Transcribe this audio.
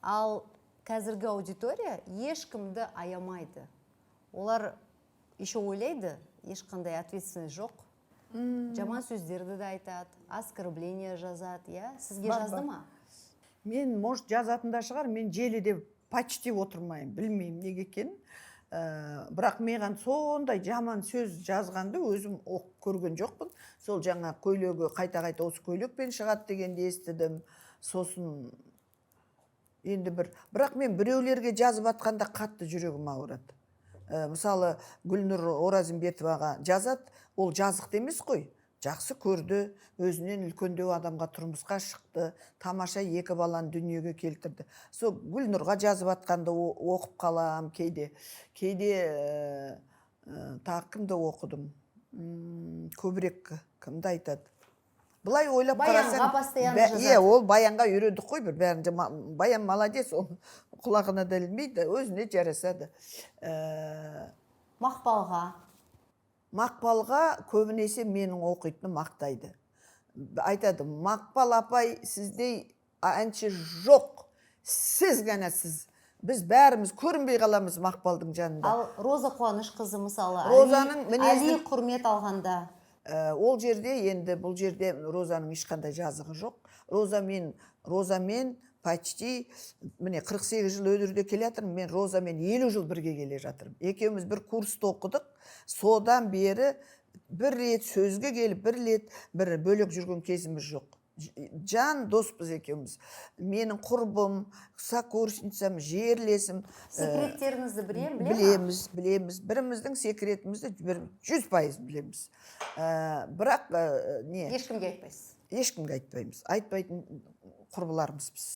Ал қазіргі аудитория ешкімді аямайды. Олар еще ойлайды, ешқандай ответственность жоқ. Жаман сөздерді де айтады, оскорбление жазады, я? Сізге жазды ма? Мен, может, жазатында шығар, мен желіде почти отырмайым, білмеймін неге екенін. Бірақ маған сондай жаман сөз жазғанды өзім оқып көрген жоқпын. Сол жаңа көйлегі қайта-қайта осы көйлекпен шығады дегенді естідім. Сосын енді бірақ мен біреулерге жазып атқанда қатты жүрегім ауырады. Мысалы, Гүлнұр Оразымбетоваға жазады, ол жазықты емес қой. Жақсы көрді, өзінен үлкендеу адамға тұрмысқа шықты, тамаша 2 баланы дүниеге келтірді. Сол Гүлнұрға жазып атқанда оқып қалам кейде. Кейде тағы кімді оқыдым? Көбірек кімді айтады? Былай ойлап қарасаң, Баянға постоянно жазады. Ол Баянға үйрендік қой бір бәрінде. Баян молодец, ол құлағына да ілмейді, өзіне жарасады. Мақпалға көбінесе менің оқитыным мақтайды. Айтады, Мақпал апай, сіздей әнші жоқ, сіз ғана сіз. Біз бәріміз көрінбей қаламыз Мақпалдың жанында. Ал Роза Қуанышқызы мысалы, Али құрмет алғанда? Ол жерде, енді бұл жерде Розаның ешқандай жазығы жоқ. Розамен почти, міне 48 жыл өдірде келе жатырмын, мен Розамен 50 жыл бірге келе жатырмын. Екеуміз бір курсты оқыдық, содан бері бір рет сөзге келіп, бір рет бір бөлек жүрген кезіміз жоқ. Жан доспыз екеуміз. Менің құрбым, сокурсницам, жерлесім. Секреттеріңізді Білеміз. Біріміздің секретімізді 100% білеміз. Бірақ ешкімге айтпайсыз? Ешкімге айтпаймыз. Айтпайтын құрбыларымыз біз.